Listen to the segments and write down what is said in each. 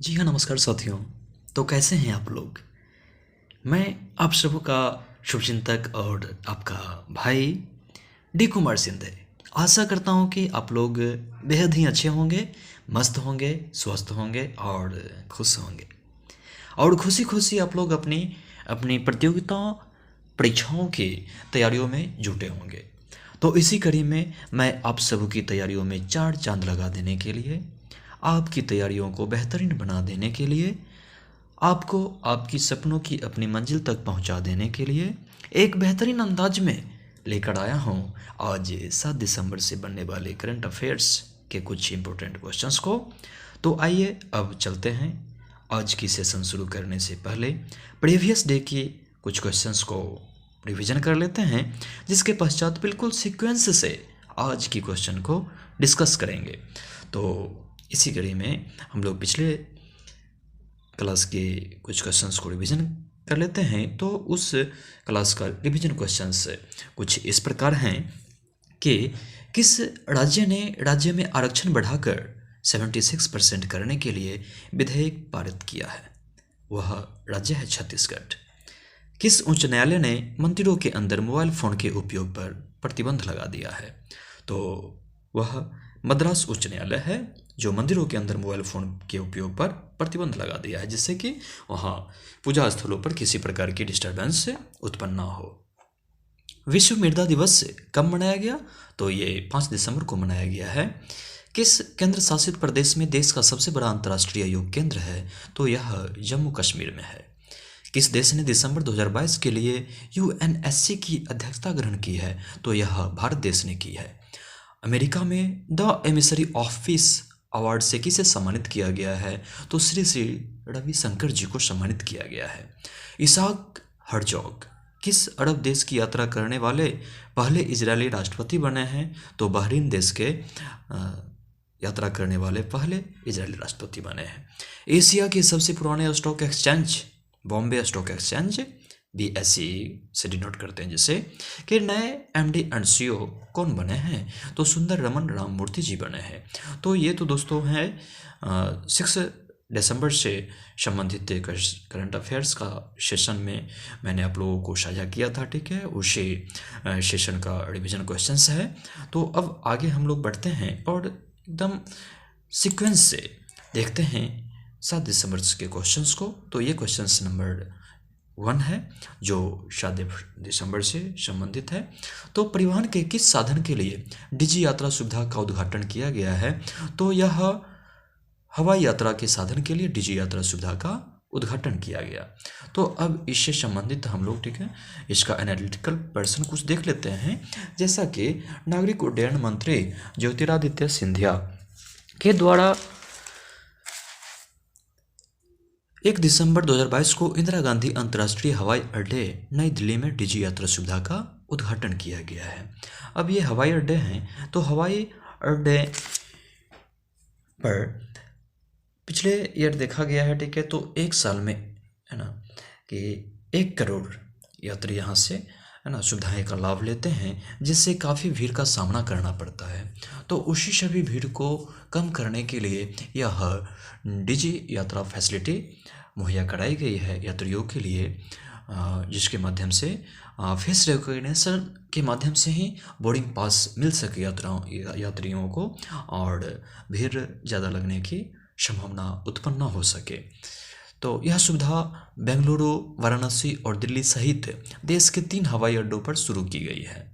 जी हाँ, नमस्कार साथियों। तो कैसे हैं आप लोग? मैं आप सबों का शुभचिंतक और आपका भाई डी कुमार सिंधे। आशा करता हूँ कि आप लोग बेहद ही अच्छे होंगे, मस्त होंगे, स्वस्थ होंगे और खुश होंगे। और खुशी-खुशी आप लोग अपनी अपनी प्रतियोगिताओं, परीक्षाओं की तैयारियों में जुटे होंगे। तो इसी कड़ी में मैं आप सबों की तैयारियों में चार चाँद लगा देने के लिए, आपकी तैयारियों को बेहतरीन बना देने के लिए, आपको आपकी सपनों की अपनी मंजिल तक पहुंचा देने के लिए एक बेहतरीन अंदाज में लेकर आया हूं आज 7 दिसंबर से बनने वाले करंट अफेयर्स के कुछ इम्पोर्टेंट क्वेश्चंस को। तो आइए अब चलते हैं। आज की सेशन शुरू करने से पहले प्रीवियस डे की कुछ क्वेश्चंस को रिवीजन कर लेते हैं, जिसके पश्चात बिल्कुल सीक्वेंस से आज की क्वेश्चन को डिस्कस करेंगे। तो इसी कड़ी में हम लोग पिछले क्लास के कुछ क्वेश्चंस को रिवीजन कर लेते हैं। तो उस क्लास का रिवीजन क्वेश्चंस कुछ इस प्रकार हैं कि किस राज्य ने राज्य में आरक्षण बढ़ाकर 76% करने के लिए विधेयक पारित किया है? वह राज्य है छत्तीसगढ़। किस उच्च न्यायालय ने मंदिरों के अंदर मोबाइल फ़ोन के उपयोग पर प्रतिबंध लगा दिया है? तो वह मद्रास उच्च न्यायालय है, जो मंदिरों के अंदर मोबाइल फ़ोन के उपयोग पर प्रतिबंध लगा दिया है, जिससे कि वहाँ पूजा स्थलों पर किसी प्रकार की डिस्टर्बेंस उत्पन्न ना हो। विश्व मृदा दिवस कब मनाया गया? तो ये 5 दिसंबर को मनाया गया है। किस केंद्र शासित प्रदेश में देश का सबसे बड़ा अंतर्राष्ट्रीय योग केंद्र है? तो यह जम्मू कश्मीर में है। किस देश ने दिसंबर 2022 के लिए यूएनएससी की अध्यक्षता ग्रहण की है? तो यह भारत देश ने की है। अमेरिका में द एमिसरी ऑफिस अवार्ड से किसे सम्मानित किया गया है? तो श्री श्री रविशंकर जी को सम्मानित किया गया है। इसाक हर्जोग किस अरब देश की यात्रा करने वाले पहले इजरायली राष्ट्रपति बने हैं? तो बहरीन देश के यात्रा करने वाले पहले इजरायली राष्ट्रपति बने हैं। एशिया के सबसे पुराने stock exchange Bombay stock exchange BSE से डिनोट करते हैं, जिसे कि नए MD एंड CEO कौन बने हैं? तो सुंदर रमन राममूर्ति जी बने हैं। तो ये तो दोस्तों हैं 6 दिसंबर से संबंधित करंट अफेयर्स का सेशन में मैंने आप लोगों को साझा किया था, ठीक है। उसी सेशन का रिवीजन क्वेश्चंस है। तो अब आगे हम लोग बढ़ते हैं और एकदम सीक्वेंस से देखते हैं 7 दिसंबर के क्वेश्चंस को। तो ये क्वेश्चंस नंबर 1 है, जो 7 दिसंबर से संबंधित है। तो परिवहन के किस साधन के लिए डिजी यात्रा सुविधा का उद्घाटन किया गया है? तो यह हवाई यात्रा के साधन के लिए डिजी यात्रा सुविधा का उद्घाटन किया गया। तो अब इससे संबंधित हम लोग, ठीक है, इसका एनालिटिकल पर्सन कुछ देख लेते हैं। जैसा कि नागरिक उड्डयन मंत्री ज्योतिरादित्य सिंधिया के द्वारा 1 दिसंबर 2022 को इंदिरा गांधी अंतर्राष्ट्रीय हवाई अड्डे नई दिल्ली में डिजी यात्रा सुविधा का उद्घाटन किया गया है। अब ये हवाई अड्डे हैं, तो हवाई अड्डे पर पिछले ईयर देखा गया है, ठीक है, तो एक साल में, है ना, कि 1 करोड़ यात्री यहाँ से, है ना, सुविधाएं का लाभ लेते हैं, जिससे काफ़ी भीड़ का सामना करना पड़ता है। तो उसी सभी भीड़ को कम करने के लिए यह डिजी यात्रा फैसिलिटी मुहैया कराई गई है यात्रियों के लिए, जिसके माध्यम से फेस रिकॉग्निशन के माध्यम से ही बोर्डिंग पास मिल सके यात्रियों को, और भीड़ ज़्यादा लगने की संभावना उत्पन्न न हो सके। तो यह सुविधा बेंगलुरु, वाराणसी और दिल्ली सहित देश के 3 हवाई अड्डों पर शुरू की गई है।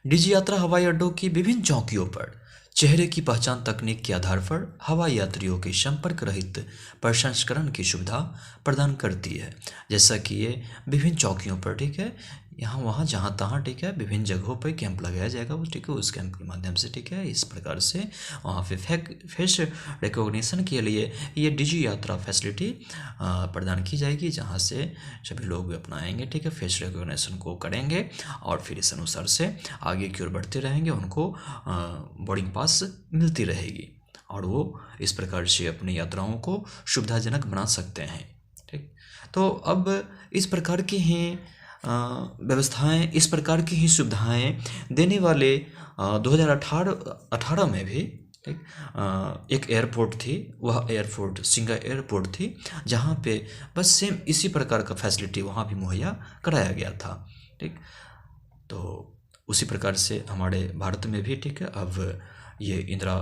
डिजी यात्रा हवाई अड्डों की विभिन्न चौकियों पर चेहरे की पहचान तकनीक के आधार पर हवाई यात्रियों के संपर्क रहित प्रसंस्करण की सुविधा प्रदान करती है। जैसा कि ये विभिन्न चौकियों पर, ठीक है, यहाँ वहाँ जहाँ तहाँ, ठीक है, विभिन्न जगहों पर कैंप लगाया जाएगा, ठीक है। उस कैंप के माध्यम से, ठीक है, इस प्रकार से वहाँ पे फेस रिकॉग्निशन के लिए ये डिजी यात्रा फैसिलिटी प्रदान की जाएगी, जहाँ से सभी लोग अपनाएंगे, ठीक है, फेस रिकॉग्निशन को करेंगे और फिर इस अनुसार से आगे की ओर बढ़ते रहेंगे, उनको बोर्डिंग पास मिलती रहेगी और वो इस प्रकार से अपनी यात्राओं को सुविधाजनक बना सकते हैं, ठीक। तो अब इस प्रकार की ही व्यवस्थाएं, इस प्रकार की ही सुविधाएं देने वाले 2018 में भी ठीक। एक एयरपोर्ट थी, वह एयरपोर्ट सिंगा एयरपोर्ट थी, जहाँ पे बस सेम इसी प्रकार का फैसिलिटी वहाँ भी मुहैया कराया गया था। ठीक। तो उसी प्रकार से हमारे भारत में भी, ठीक है, अब ये इंदिरा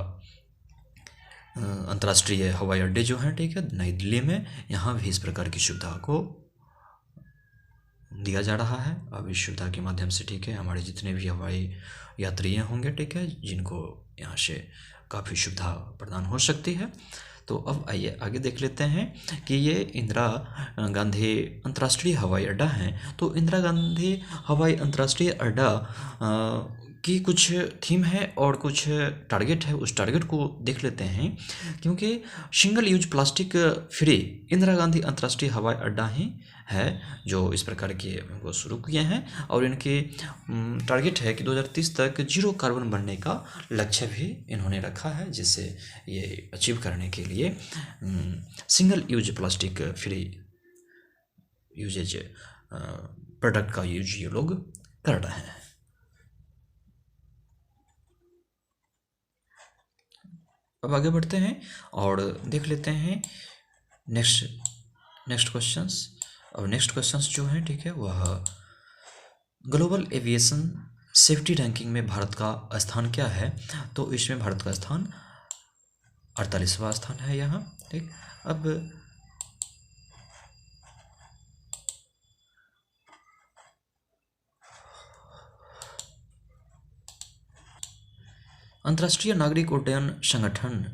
अंतर्राष्ट्रीय हवाई अड्डे जो हैं, ठीक है, नई दिल्ली में, यहाँ भी इस प्रकार की सुविधा को दिया जा रहा है। अब इस सुविधा के माध्यम से, ठीक है, हमारे जितने भी हवाई यात्री होंगे, ठीक है, जिनको यहाँ से काफ़ी सुविधा प्रदान हो सकती है। तो अब आइए आगे देख लेते हैं कि ये इंदिरा गांधी अंतर्राष्ट्रीय हवाई अड्डा है। तो इंदिरा गांधी हवाई अंतर्राष्ट्रीय अड्डा की कुछ थीम है और कुछ टारगेट है, उस टारगेट को देख लेते हैं। क्योंकि single use plastic free Indira Gandhi अंतर्राष्ट्रीय हवाई अड्डा ही है जो इस प्रकार के वो शुरू किए हैं, और इनके टारगेट है कि 2030 तक जीरो कार्बन बनने का लक्ष्य भी इन्होंने रखा है, जिससे ये अचीव करने के लिए single use plastic free usages product का यूज ये लोग कर रहे हैं। अब आगे बढ़ते हैं और देख लेते हैं नेक्स्ट क्वेश्चंस। और नेक्स्ट क्वेश्चंस जो हैं, ठीक है, वह ग्लोबल एविएशन सेफ्टी रैंकिंग में भारत का स्थान क्या है। तो इसमें भारत का स्थान 48वां स्थान है यहाँ। ठीक। अब अंतर्राष्ट्रीय नागरिक उड्डयन संगठन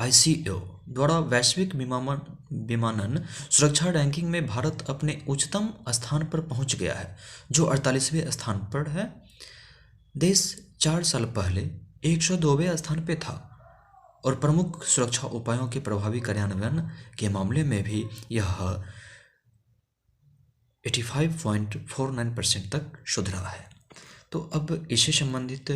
ICAO द्वारा वैश्विक विमानन सुरक्षा रैंकिंग में भारत अपने उच्चतम स्थान पर पहुंच गया है, जो 48वें स्थान पर है। देश 4 साल पहले 102वें स्थान पर था और प्रमुख सुरक्षा उपायों के प्रभावी कार्यान्वयन के मामले में भी यह 85.49% तक सुधरा है। तो अब इससे संबंधित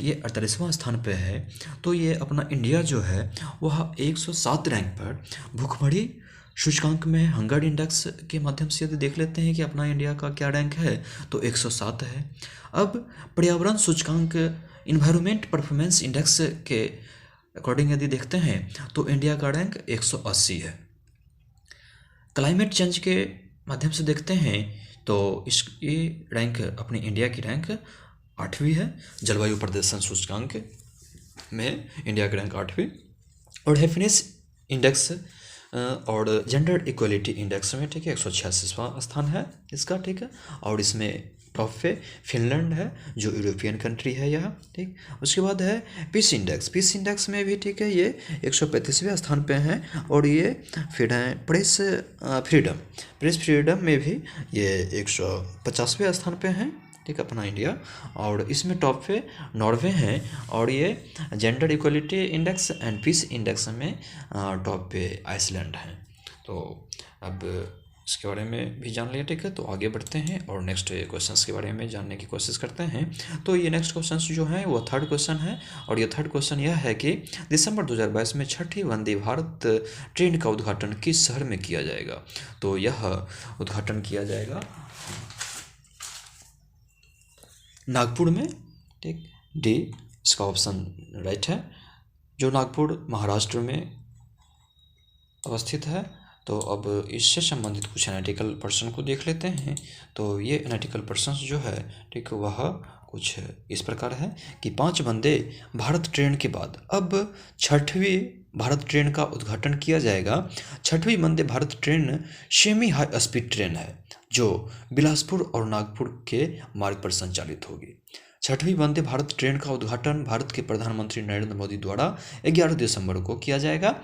ये 48वां स्थान पे है। तो ये अपना इंडिया जो है वह 107 रैंक पर भूखमरी सूचकांक में हंगर इंडेक्स के माध्यम से यदि देख लेते हैं कि अपना इंडिया का क्या रैंक है, तो 107 है। अब पर्यावरण सूचकांक इन्वायरमेंट परफॉर्मेंस इंडेक्स के अकॉर्डिंग यदि देखते हैं तो इंडिया का रैंक 180 है। क्लाइमेट चेंज के माध्यम से देखते हैं तो ये रैंक अपनी इंडिया की रैंक 8वीं है। जलवायु प्रदर्शन सूचकांक में इंडिया का रैंक 8वीं, और हैप्पीनेस इंडेक्स और जेंडर इक्वलिटी इंडेक्स में, ठीक है, 186वां स्थान है इसका। ठीक है। और इसमें टॉप पे फिनलैंड है जो यूरोपियन कंट्री है यह। ठीक। उसके बाद है पीस इंडेक्स में भी, ठीक है, ये 135वें स्थान पे हैं। और ये फिर हैं प्रेस फ्रीडम में भी ये 150वें स्थान पे हैं। ठीक, अपना इंडिया। और इसमें टॉप पे नॉर्वे हैं, और ये gender equality index and peace index में टॉप पे आइसलैंड है। तो अब इसके बारे में भी जान लिया। ठीक है। तो आगे बढ़ते हैं और नेक्स्ट क्वेश्चंस के बारे में जानने की कोशिश करते हैं। तो ये नेक्स्ट क्वेश्चंस जो है वो थर्ड क्वेश्चन है, और ये थर्ड क्वेश्चन यह है कि दिसंबर 2022 में 6ठी वंदे भारत ट्रेन का उद्घाटन किस शहर में किया जाएगा। तो यह उद्घाटन किया जाएगा नागपुर में। ठीक। डी इसका ऑप्शन राइट है, जो नागपुर महाराष्ट्र में अवस्थित है। तो अब इससे संबंधित कुछ एनालिटिकल पर्सन को देख लेते हैं। तो ये एनालिटिकल पर्सन जो है, ठीक, वह कुछ इस प्रकार है कि 5 वंदे भारत ट्रेन के बाद अब 6वीं भारत ट्रेन का उद्घाटन किया जाएगा। 6वीं Vande Bharat train semi high speed train है जो बिलासपुर और नागपुर के मार्ग पर संचालित होगी। 6वीं वंदे भारत ट्रेन का उद्घाटन भारत के प्रधानमंत्री नरेंद्र मोदी द्वारा 11 दिसंबर को किया जाएगा।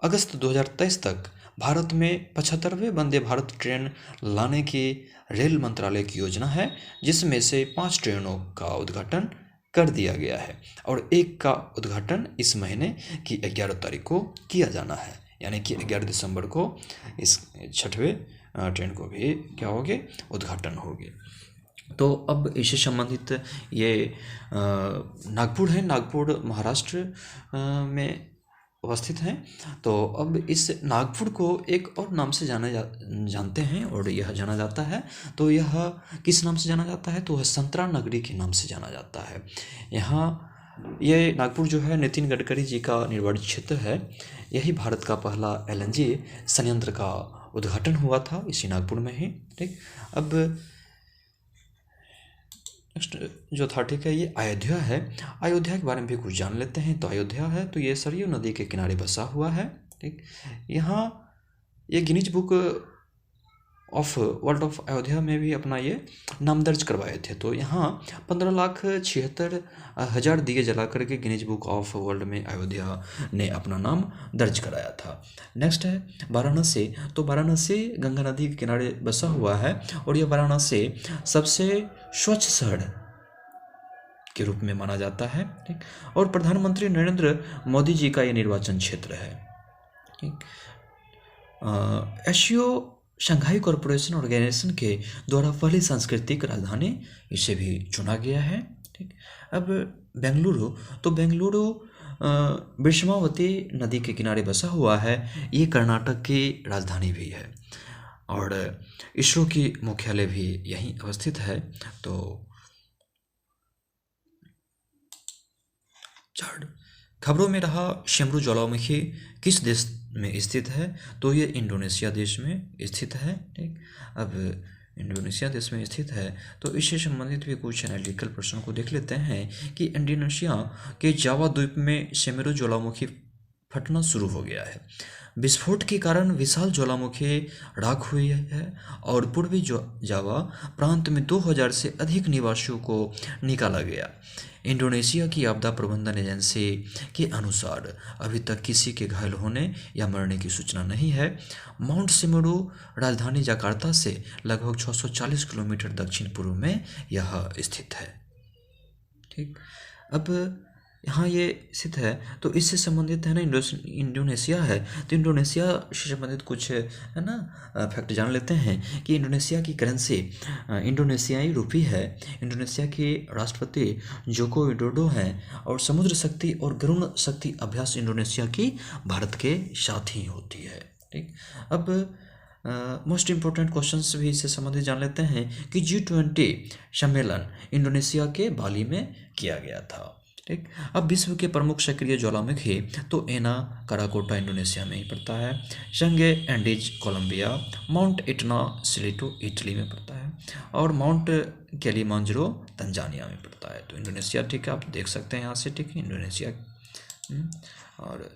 अगस्त 2023 तक भारत में 75वें वंदे भारत ट्रेन लाने की रेल मंत्रालय की योजना है, जिसमें से 5 ट्रेनों का उद्घाटन कर दिया गया है और एक का उद्घाटन इस महीने की 11 तारीख को किया जाना है, यानी कि 11 दिसंबर को इस 6वें ट्रेन को भी क्या होगे, उद्घाटन होगे। तो अब इससे संबंधित ये नागपुर है, नागपुर महाराष्ट्र में अवस्थित हैं। तो अब इस नागपुर को एक और नाम से जानते हैं, और यह जाना जाता है। तो यह किस नाम से जाना जाता है, तो वह संतरा नगरी के नाम से जाना जाता है। यहाँ ये नागपुर जो है नितिन गडकरी जी का निर्वाचित क्षेत्र है। यही भारत का पहला एलएनजी संयंत्र का उद्घाटन हुआ था इसी नागपुर में ही। ठीक, अब नेक्स्ट जो था, ठीक है, ये अयोध्या है। अयोध्या के बारे में भी कुछ जान लेते हैं। तो अयोध्या है तो ये सरयू नदी के किनारे बसा हुआ है। ठीक, यहाँ ये Guinness book of world of Ayodhya में भी अपना ये नाम दर्ज करवाए थे। तो यहाँ 15,76,000 दिए जला करके गिनीज बुक ऑफ वर्ल्ड में अयोध्या ने अपना नाम दर्ज कराया था। नेक्स्ट है वाराणसी। तो वाराणसी गंगा नदी के किनारे बसा हुआ है और ये वाराणसी सबसे स्वच्छ शहर के रूप में माना जाता है। ठीक, और प्रधानमंत्री नरेंद्र मोदी जी का ये निर्वाचन क्षेत्र है। ठीक, एशियो शंघाई कॉरपोरेशन ऑर्गेनाइजेशन के द्वारा पहली सांस्कृतिक राजधानी इसे भी चुना गया है। ठीक, अब बेंगलुरु। तो बेंगलुरु विषमावती नदी के किनारे बसा हुआ है। ये कर्नाटक की राजधानी भी है और इसरो की मुख्यालय भी यहीं अवस्थित है। तो खबरों में रहा शेमरू ज्वालामुखी किस देश में स्थित है। तो ये इंडोनेशिया देश में स्थित है। ठीक, अब इंडोनेशिया देश में स्थित है तो इससे संबंधित भी कुछ एनालिटिकल प्रश्नों को देख लेते हैं कि इंडोनेशिया के जावा द्वीप में शेमेरू ज्वालामुखी फटना शुरू हो गया है। विस्फोट के कारण विशाल ज्वालामुखी राख हुई है और पूर्वी जावा प्रांत में 2000 से अधिक निवासियों को निकाला गया। इंडोनेशिया की आपदा प्रबंधन एजेंसी के अनुसार अभी तक किसी के घायल होने या मरने की सूचना नहीं है। माउंट सेमेरू राजधानी जकार्ता से लगभग 640 किलोमीटर दक्षिण पूर्व में यह स्थित है। ठीक, अब यहाँ ये स्थित है तो इससे संबंधित है ना इंडोनेशिया है तो इंडोनेशिया से संबंधित कुछ है ना फैक्ट जान लेते हैं कि इंडोनेशिया की करेंसी इंडोनेशियाई रुपी है। इंडोनेशिया के राष्ट्रपति जोको विडोडो हैं और समुद्र शक्ति और गरुण शक्ति अभ्यास इंडोनेशिया की भारत के साथ ही होती है। ठीक, अब मोस्ट इम्पोर्टेंट क्वेश्चंस भी इससे संबंधित जान लेते हैं कि G20 सम्मेलन इंडोनेशिया के बाली में किया गया था। ठीक, अब विश्व के प्रमुख सक्रिय ज्वालामुखी तो एना कराकोटा इंडोनेशिया में ही पड़ता है। संगे एंडीज कोलंबिया, माउंट इटना सिलेटो इटली में पड़ता है और माउंट किलिमांजारो तंजानिया में पड़ता है। तो इंडोनेशिया, ठीक है, आप देख सकते हैं यहाँ से। ठीक है, इंडोनेशिया। और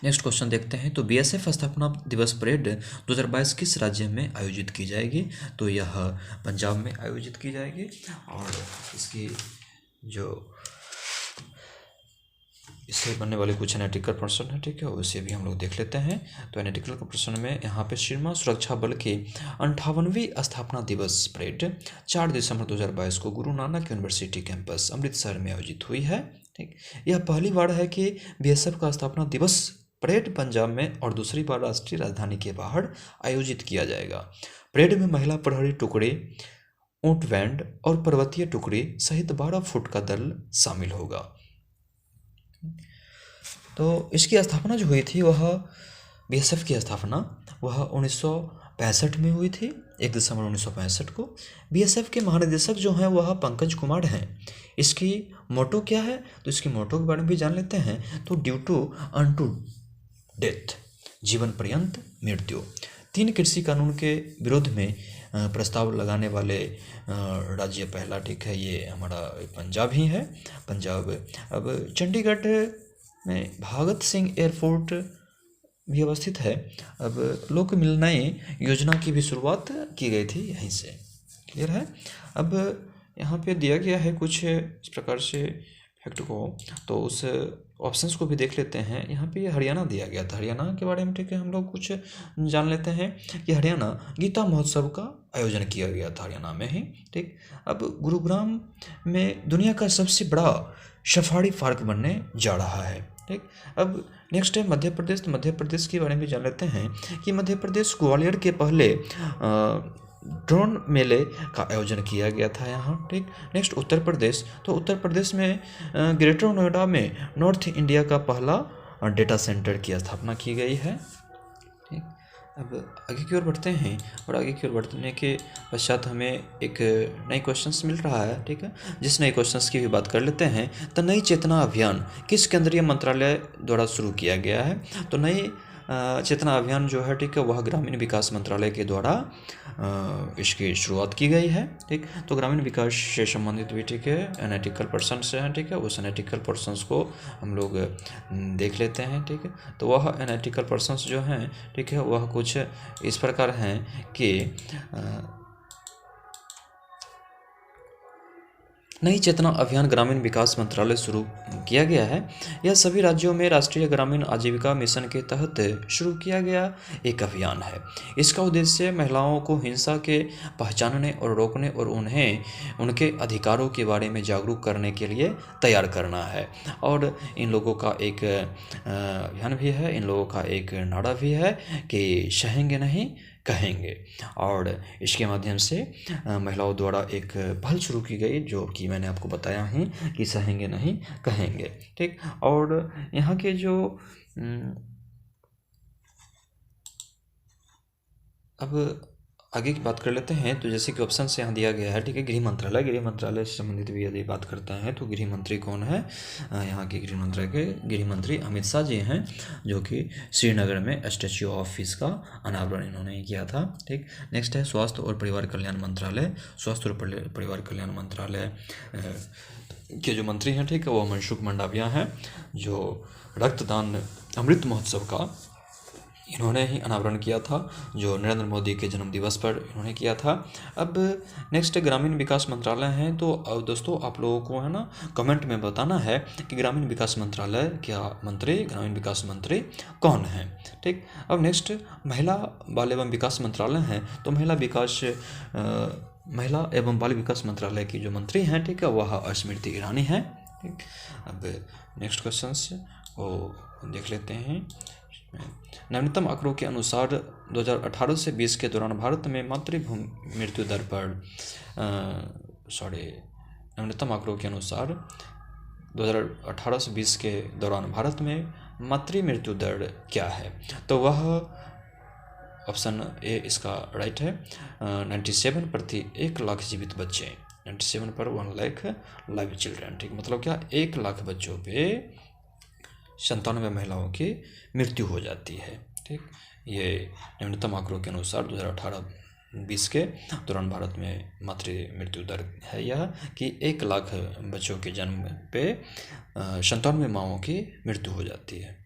नेक्स्ट क्वेश्चन देखते हैं। तो बीएसएफ स्थापना दिवस परेड 2022 किस राज्य में आयोजित की जाएगी। तो यह पंजाब में आयोजित की जाएगी और इसकी जो इससे बनने वाले कुछ एनालिटिकल प्रश्न है, ठीक है, उसे भी हम लोग देख लेते हैं। तो एनालिटिकल प्रश्न में यहाँ पे सीमा सुरक्षा बल की 58वीं स्थापना दिवस परेड 4 दिसंबर 2022 को गुरु नानक यूनिवर्सिटी कैंपस अमृतसर में आयोजित हुई है। ठीक, यह पहली बार है कि बीएसएफ का स्थापना दिवस परेड पंजाब में और दूसरी बार राष्ट्रीय राजधानी के बाहर आयोजित किया जाएगा। परेड में महिला प्रहरी टुकड़े, ऊंट बैंड और पर्वतीय टुकड़ी सहित 12 फुट का दल शामिल होगा। तो इसकी स्थापना जो हुई थी वह बीएसएफ की स्थापना वह 1965 में हुई थी, 1 दिसंबर 1965 को। बीएसएफ के महानिदेशक जो हैं वह पंकज कुमार हैं। इसकी मोटो क्या है तो इसकी मोटो के बारे में भी जान लेते हैं। तो ड्यू टू अनटू डेथ, जीवन पर्यंत मृत्यु। 3 कृषि कानून के विरोध में प्रस्ताव लगाने वाले राज्य पहला, ठीक है, ये हमारा पंजाब ही है, पंजाब। अब चंडीगढ़ में भगत सिंह एयरपोर्ट भी अवस्थित है। अब लोक मिलनाई योजना की भी शुरुआत की गई थी यहीं से। क्लियर है। अब यहाँ पे दिया गया है कुछ इस प्रकार से फैक्ट को, तो उस ऑप्शंस को भी देख लेते हैं। यहाँ पे हरियाणा दिया गया था, हरियाणा के बारे में, ठीक है, हम लोग कुछ जान लेते हैं कि हरियाणा गीता महोत्सव का आयोजन किया गया था हरियाणा में ही। ठीक, अब गुरुग्राम में दुनिया का सबसे बड़ा सफारी पार्क बनने जा रहा है। ठीक, अब नेक्स्ट है मध्य प्रदेश। तो मध्य प्रदेश के बारे में जान लेते हैं कि मध्य प्रदेश ग्वालियर के पहले ड्रोन मेले का आयोजन किया गया था यहाँ। ठीक, नेक्स्ट उत्तर प्रदेश। तो उत्तर प्रदेश में ग्रेटर नोएडा में नॉर्थ इंडिया का पहला डेटा सेंटर की स्थापना की गई है। ठीक, अब आगे की ओर बढ़ते हैं और आगे की ओर बढ़ने के पश्चात हमें एक नई क्वेश्चंस मिल रहा है, ठीक है। जिस नए क्वेश्चंस की भी बात कर लेते हैं, तो नई चेतना अभियान किस केंद्रीय मंत्रालय द्वारा शुरू किया गया है? तो नई चेतना अभियान जो है, ठीक है, वह ग्रामीण विकास मंत्रालय के द्वारा इसकी शुरुआत की गई है, ठीक। तो ग्रामीण विकास से संबंधित भी, ठीक है, एनालिटिकल पर्सन्स हैं, ठीक है, उस एनालिटिकल पर्सन्स को हम लोग देख लेते हैं, ठीक है। तो वह एनालिटिकल पर्सन्स जो हैं, ठीक है, वह कुछ इस प्रकार हैं कि नई चेतना अभियान ग्रामीण विकास मंत्रालय शुरू किया गया है। यह सभी राज्यों में राष्ट्रीय ग्रामीण आजीविका मिशन के तहत शुरू किया गया एक अभियान है। इसका उद्देश्य महिलाओं को हिंसा के पहचानने और रोकने और उन्हें उनके अधिकारों के बारे में जागरूक करने के लिए तैयार करना है। और इन लोगों का एक अभियान भी है, इन लोगों का एक नारा भी है कि सहेंगे नहीं कहेंगे। और इसके माध्यम से महिलाओं द्वारा एक पहल शुरू की गई, जो कि मैंने आपको बताया ही कि सहेंगे नहीं कहेंगे, ठीक। और यहाँ के जो अब आगे की बात कर लेते हैं, तो जैसे कि ऑप्शन से यहाँ दिया गया है, ठीक है, गृह मंत्रालय। गृह मंत्रालय से संबंधित भी यदि बात करते हैं तो गृह मंत्री कौन है? यहाँ के गृह मंत्रालय के गृह मंत्री अमित शाह जी हैं, जो कि श्रीनगर में स्टैच्यू ऑफ पीस का अनावरण इन्होंने किया था, ठीक। नेक्स्ट है स्वास्थ्य और परिवार कल्याण मंत्रालय। स्वास्थ्य और परिवार कल्याण मंत्रालय के जो मंत्री हैं, ठीक है, वो मनसुख मंडाविया हैं, जो रक्तदान अमृत महोत्सव का इन्होंने ही अनावरण किया था, जो नरेंद्र मोदी के जन्मदिवस पर इन्होंने किया था। अब नेक्स्ट ग्रामीण विकास मंत्रालय है। तो अब दोस्तों आप लोगों को है ना कमेंट में बताना है कि ग्रामीण विकास मंत्रालय क्या मंत्री, ग्रामीण विकास मंत्री कौन है, ठीक। अब नेक्स्ट महिला बाल एवं विकास मंत्रालय है। तो महिला एवं बाल विकास मंत्रालय की जो मंत्री हैं, ठीक है, वह स्मृति ईरानी है, ठीक। अब नेक्स्ट क्वेश्चन को देख लेते हैं। नवीनतम आंकड़ों के अनुसार 2018 से 20 के दौरान भारत में मातृभूमि मृत्यु दर पर नवीनतम आंकड़ों के अनुसार 2018 से 20 के दौरान भारत में मातृ मृत्यु दर क्या है? तो वह ऑप्शन ए इसका राइट है, 97 प्रति 1 लाख जीवित बच्चे, 97 पर 1 लाख लाइव चिल्ड्रन, ठीक। मतलब क्या 1 लाख बच्चों पे 97 महिलाओं की मृत्यु हो जाती है, ठीक। ये न्यूनतम आंकड़ों के अनुसार 2018-20 के दौरान भारत में मातृ मृत्यु दर है यह कि 1 लाख बच्चों के जन्म पे 97 माओं की मृत्यु हो जाती है,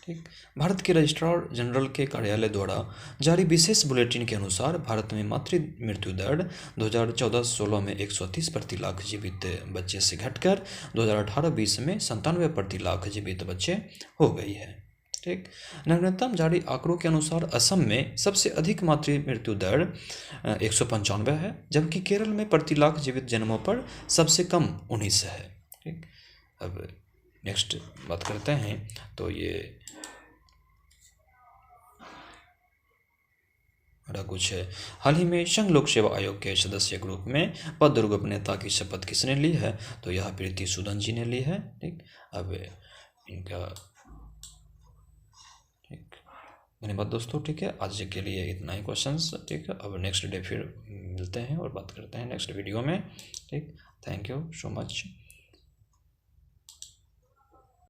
ठीक। भारत के रजिस्ट्रार जनरल के कार्यालय द्वारा जारी विशेष बुलेटिन के अनुसार भारत में मातृ मृत्यु दर 2014-16 में 130 प्रति लाख जीवित बच्चे से घटकर 2018-20 में 97 प्रति लाख जीवित बच्चे हो गई है, ठीक। नवीनतम जारी आंकड़ों के अनुसार असम में सबसे अधिक मातृ मृत्यु दर 195 है, जबकि केरल में प्रति लाख जीवित जन्मों पर सबसे कम 19 है, ठीक। अब नेक्स्ट बात करते हैं। तो ये कुछ है। हाल ही में संघ लोक सेवा आयोग के सदस्य ग्रुप में पद गोपनीयता की शपथ किसने ली है? तो यह प्रीति सूदन जी ने ली है, ठीक। अब इनका ठीक, धन्यवाद दोस्तों, ठीक है। आज के लिए इतना ही क्वेश्चंस, ठीक है। अब नेक्स्ट डे फिर मिलते हैं और बात करते हैं नेक्स्ट वीडियो में, ठीक। Thank you so much.